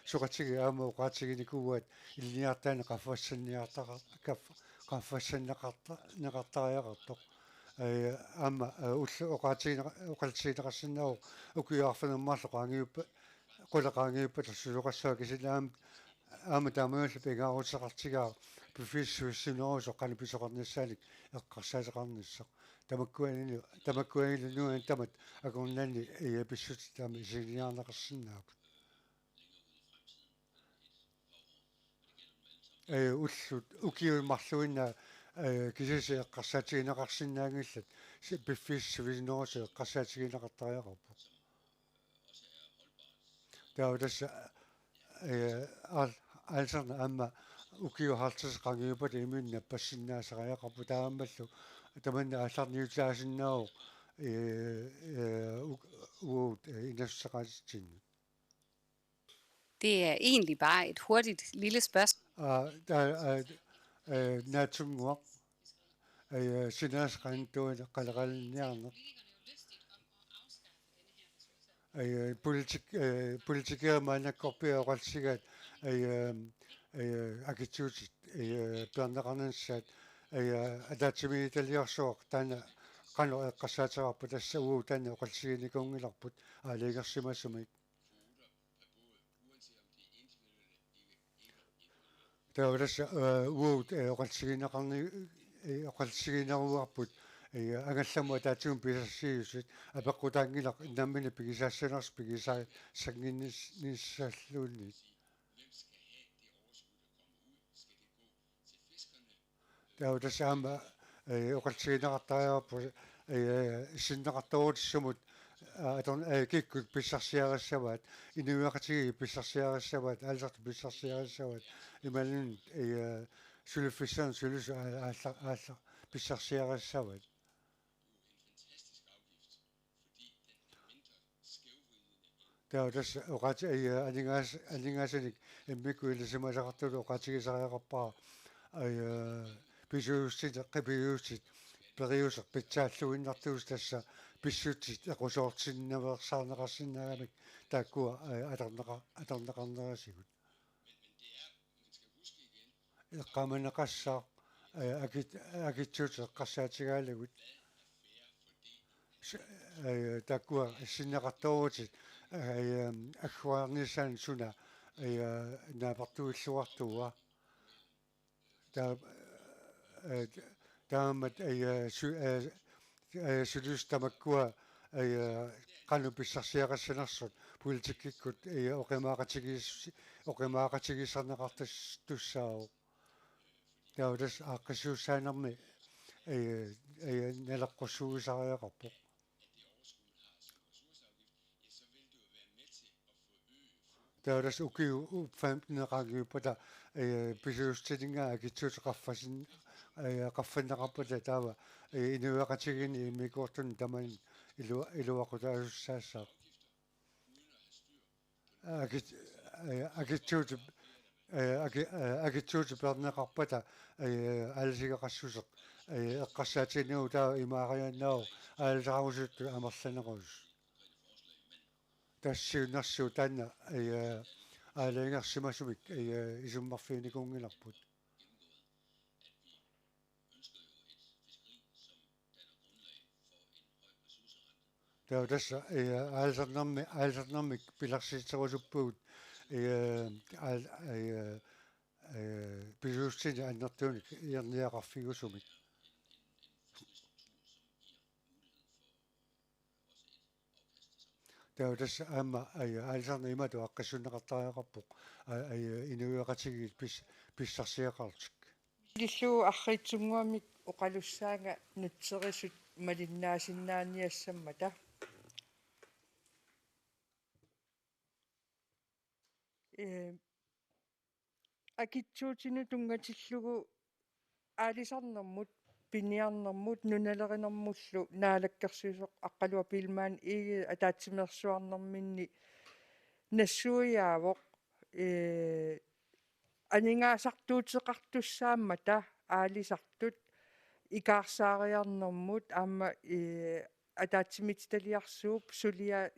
суқатиги аама оқатигиникууат илниартаани қаффассаннеқартариақартоқ аама уллу оқатигинеқарсиннау укиуарфанермаарлу қангиуппа қулеқангиуппа сулуқассаа кисилаам аама таамааллу пингаарусеқартигаа пифиссуиссинерусо қани писоқарниссааник эққарсаасеқарниссоқ тамаккуанилунуан тамат акорнанни писсутитаами исигниарнеқарсинаапут уллут укиумарлуинна кисиси эққарсаатигинеқарсинаангиллат пиффиссуиссинерусо эққарсаатигинеқартариақарпу тауласса аалсарна аама укиухаартисеқангиуппата имиунна пассиннаасариақарпу таамаллу таманна аалларниутаасиннаау уут инассақаатитсинни. Det er egentlig bare et hurtigt lille spørgsmål. Naatsunguaq sinaasqaantuuna qalaqalniarneq политикеермаанаккорпиоқалсигаат акитсууtit пернеқарнссаат атаатсимигиталиарсуақ таана qanu eqqassaaterarput tassa uutani oqalsiginikungillarput aaliigersimassumik taulassa uut oqalsiginaqarni oqalsigineruarput ангалламу таатсуум писассиусит апеққутаангилақ наммини пигисаассанерс пигисаа сангинниссаллуунни таа тасаама оқалсигинеқартариарпу синнеқарторутиссумут атон киккут писсарсиарассаваат инуиақатиги писсарсиарассаваат аалсарту писсарсиарассаваат ималин сулуффиссан сулус аалла писсарсиарассаваат таа тас оқати алингаасаник иммикуилисималеқартулу оқатигисариақарпаа писуустит қипиуустит периусеқ питсааллуиннартуус тасса писсутит эқусоортиннавеерсаарнеқарсиннарамик тааккуа атернеқарнерасигут эққаманеқассаа акитсуут эққассаатигаалагут тааккуа синнеқарторутит аггуарнissaан суна наапартуиллуартуа таамат сулустамаккуа qanu pissarsiaqassanersut politikkikut oqimaaqatigissarneqartas tussaau tautas aaqqisuussaanermi naleqqussuugisariaqarpo tautas ukiu 15-neqagiuppata pisuustininga akitsuuteqarfasin qaffanneqarpata taava inuiaqatigini imikuortun taman iluaqutaasussaassaaq akitsuuti perneqarpata aalasigeqassuseq eqqassaatinugu taa imaariannaau aalsaramusuttu amerlanequs тассиуннэрсуу таана аалаингерсимасумик исуммарфиникунгиларпут таа тасса аалсернэрмик пиларсиитерусуппуут писуустини аннертууник иерниақарфигусумик таа тасса аама аалсарна имату аққиссуннеқартариақарпоқ инуиақатигиит писсарсиақартик лиллуу арритсунгуамик оқалуссаага нутсерисут малиннаасиннааниассаммата акитсуутину тунгатиллугу аалисарнэрмут пиниарнэрмут нуналеринэрмуллу наалаккерсуусоқ аққалуа пилмаан иги атаатсимерсуарнэрминни нассуиаавоқ анингаасартуутеқартуссааммата аалисартут икаарсаариарнэрмут аама атаатсимититалиарсууп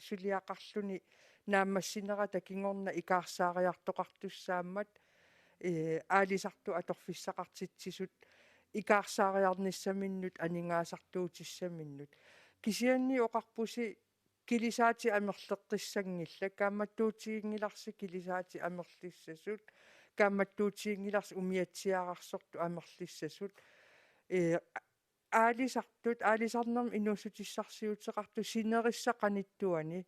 сулиақарлуни нааммассинера такингорна икаарсаариартоқартуссааммат аалисарту аторфиссақартитсисут икаарсаариарниссаминнут анингаасартуутиссаминнут кисианни оқарпуси килисаати амерлеққиссангилла кааматтуутигингиларси килисаати амерлиссасут кааматтуутигингиларс умиатсиаарарсорту амерлиссасут аалисартут аалисарнерм инуссутиссарсиутеқарту синериссақаниттуани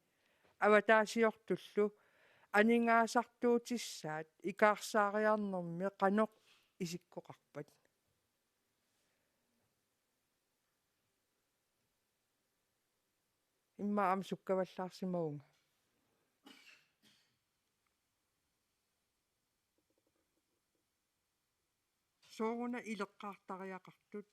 аватаасиортуллу анингаасартуутиссаат икаарсаариарнэрми қаноқ исиккоқарпат имма ам суккаваллаарсимаунга сооруна илеққаартариақартут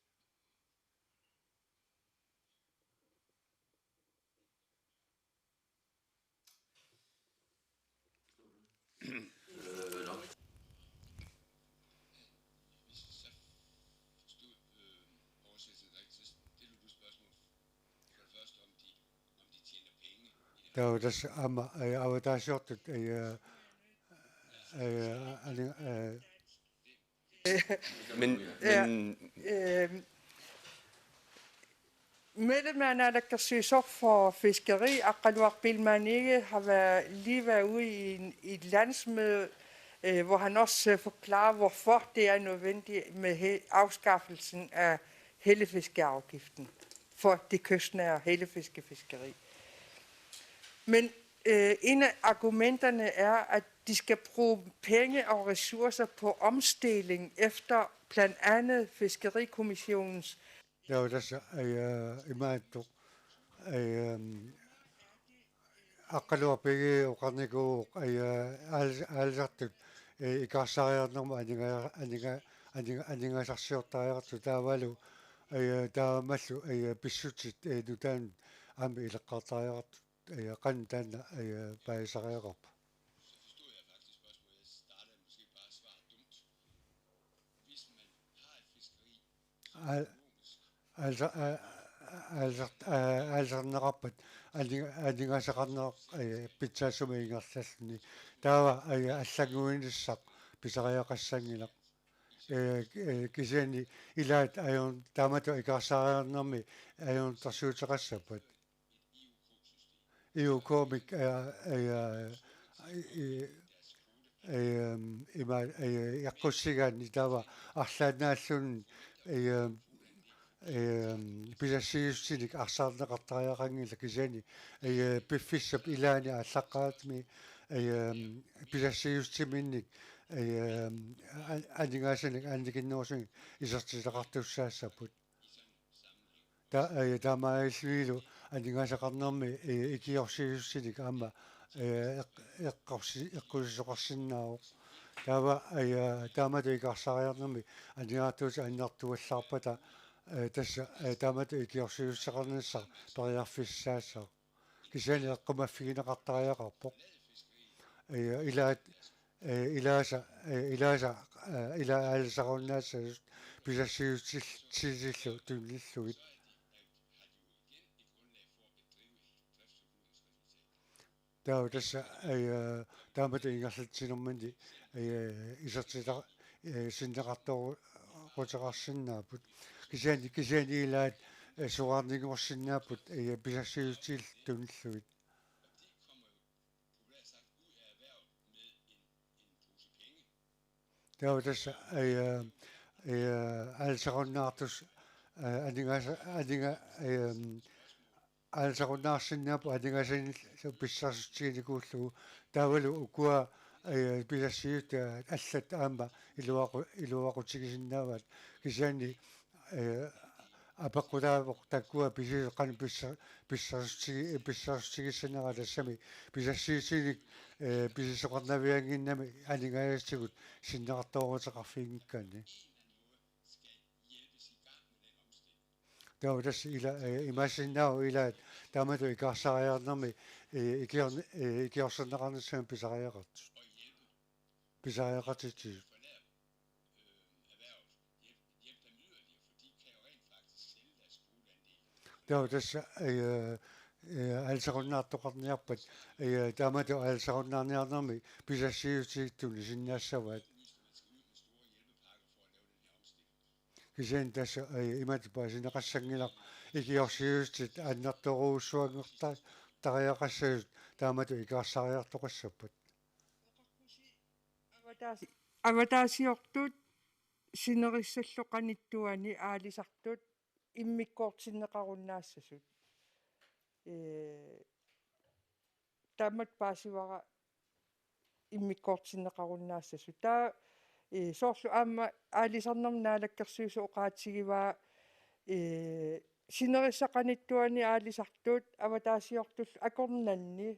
таа тасса аама аватаасиортут Men Medlemmerne af Kasøsok for Fiskeri, Akaluak Bilmanike, har lige været ude i et landsmøde, hvor han også forklarer, hvorfor det er nødvendigt med afskaffelsen af hellefiskeafgiften for det kystnære hellefiskefiskeri. Men en af argumenterne er, at de skal bruge penge og ressourcer på omstilling efter blandt andet Fiskerikommissionens Ja, tässä ei imaittu ei aqalua pigi uqarniku ei alsartut ikassariarnerma aningasarsiortariartu taavalu ei taamallu ei pissutit ei nutaan am ileqqartariartu ei qan taanna ei paisariaqarpa алсарнеқарпат алинgasaqarneq питсаасумиингерллаллуни таава аллагуинissaq писариақассангилақ кисиани илаат аюн таамату икаарсаариарнерми аюн тарсуутеқассаппат иукомик има яққуссигаани таава арлаанааллун писассиуссиник арсаарнеқартариақангила кисиани пиффиссап илаани аллаққаатми писассиуссиминник анингаасаник анникиннуусуни исертилеқартуссаассаппут таамааллуилу анингаасақарнерми икиорсиуссиник аама эққусисоқарсиннаавоқ таава таамату икаарсариарнерми анигаатуус аннартуаллаарпата тасса таамату икиорсиуссақарниссаа ториарфиссаассаа кисиани эққумаффигинеқартариақарпоқ илааса аалсаруннаассаа писассиуттиллу тунниллугит таава тасса таамату ингерлатсинермани исертила синнеқартору qutaqarsinnaaput kisiani ilaat suarniguorsinnaaput pisassiutiil tunilluit taava tassa alsarunnaartus алсарунаарсиннаапу анингасиниллу писсарсутигиникууллугу таавалу укуа пилассиута аллат аама илуақутигисиннаават кисиани апаққутаавоқ таккуа писиеқан писсарсутигиссанера тассами пилассиутигик писисоқарнавиангиннами анингаастигут синнеқартоорутеқарфиингиккаани таава тасса ила имассиннаау илаат таамату икаарсариарнерми икиорсернеқарнассаам писариақартут писариақартитсит таава тасса алсаруннаартоқарниарпат таамату алсаруннаарниарнерми писассиутигиттуни синнаассаваат кисиан тасса имат паасинеқассангилақ икиорсиустит аннарторуусsuangерта тариақассагут таамату икаарсариартоқассаппат аватаасиортут синериссаллоқаниттуани аалисартут иммиккоортиннеқаруннаассасут таамат паасивара иммиккоортиннеқаруннаассасут таа соорлу аама аалисарнерм наалаккерсуусу оqaатсигиваа синериссақаниттуани аалисартут аватаасиортул акорнанни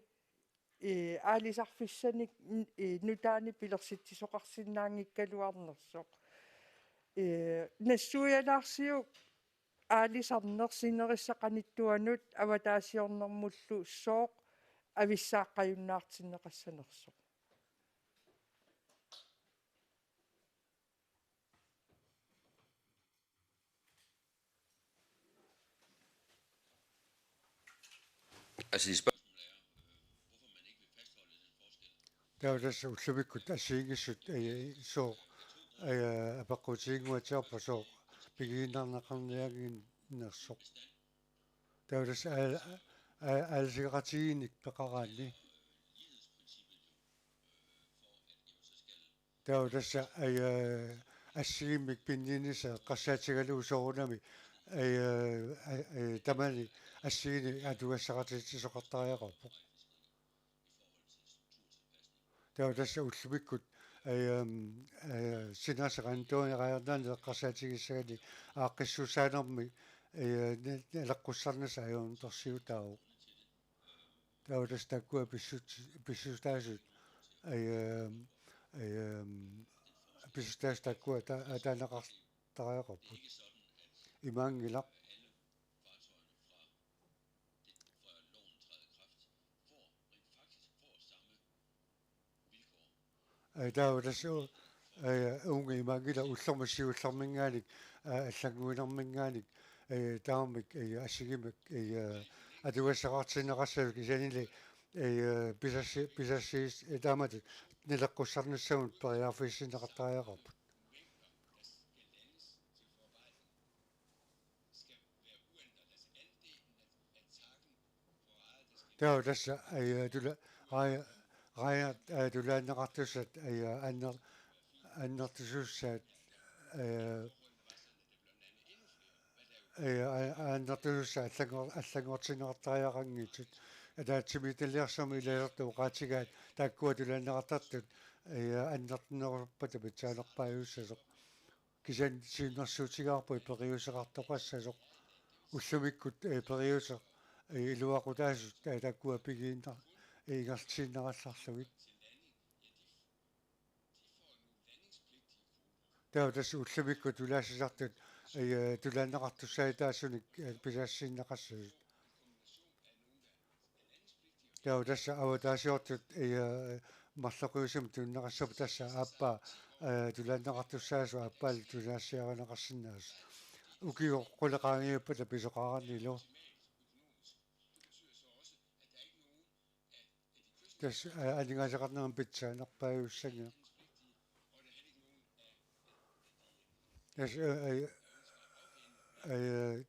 аалисарфиссаник нутаани пилерситсисоқарсинаангиккалуарнерсоқ нассуялаарсиук аалисарнер синериссақаниттуанут аватаасиорнэрмуллу сооқ ависсааққаюннаартиннеқассанерсоқ Altså de spørgsmål er, hvorfor man ikke vil fastholde den forskel. таава тасса уллумиккут ассиигиссут соо апаққутигуатсиарпа соо пигииннарнеқарниагин нерсоқ taudas alsiqatiinik peqaraanni taudassa ассигиммик пинниниса qassаатигалуу соорунами тамани ассигини атуассақатитсоқартариақарпо таудassa уллумиккут синасеқантуунеқаярнаани qassаатигиссагани ааққиссусаанерми элаққуссарнаса аюун торсиутаау таудас таккуа писсутаасут писсутаас таккуа атаанеқартариақарпут имаангилақ таудас унги имаангила уллэрмассиуллэрмингааник аллагуинэрмингааник таамик ассигимик атуассақартинеқассавик исанили писассиис таамати нилеққуссарнассагун периарфиссинеқартариақарпут таудасса тула рая тулааннеқартуссат аннертусуссаат аннертусусса аллагуортинеқартариақангитсут атаатсимиталиарсами илаерту qaatigaat тааккуа тулааннеқартартут аннертинеруппата питсаанерпааюссасоқ кисан сииннэрсуутигаарпу периусеқартоқассасоқ уллумиккут периусеқ илуақутаасут тааккуа пигииннар ингартииннералларлугит таутас уллумикку тулаассисартут тулааннеқартуссаитаассуник писаассииннеқассасут таутасса аватаасиортут марлоқиусам туннеқассап тасса ааппаа тулааннеқартуссаасу ааппаал тулаассиаранеқарсинаас укио қулеқаангиуппата писоқаранилу тас алингаасеқарнерам питсаанерпааюссанга тас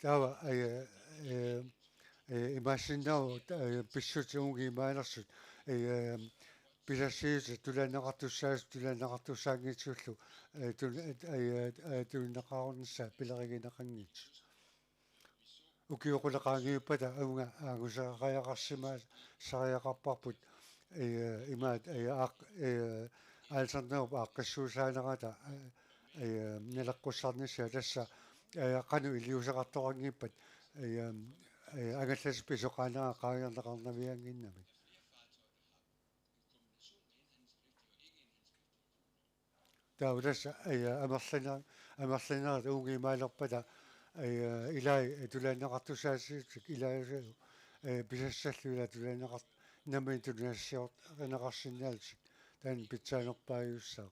тава имашиннау писсутуунги имаанерсут писассиуса тулааннеқартуссаас тулааннеқартуссаангитсуллу тулнеқарунсаа пилеригинеқангит укиоқулеқаангиуппата аунга аагусеқаяқарсимаа сариақарпарпут имаат альтернерп ааққиссуусаанерата нелеққуссарниссаа тасса қану илиусеқарторангиппат агаллас писоқаанаа қаагерлеқарнавиангиннами таудасса амерлинерат унгимаалерпата илай тулааннеқартусаассиутик илаасалу писассаллуила тулааннеқар намми тулаассиорт ренеқарсинаалсик таан питсаанерпааюссаа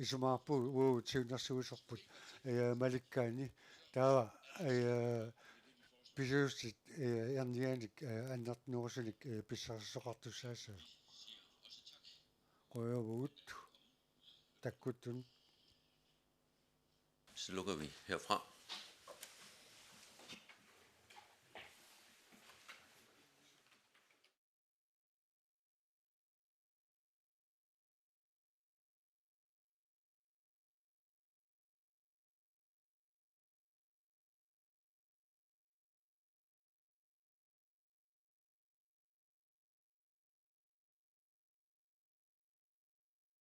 исумаарпу уу тиуннэрсуусерпут маликкаани таава писуустит ярнианик аннертнуусуник писсарсоқартуссаасаа қойовут таккуттун Så lukker vi herfra.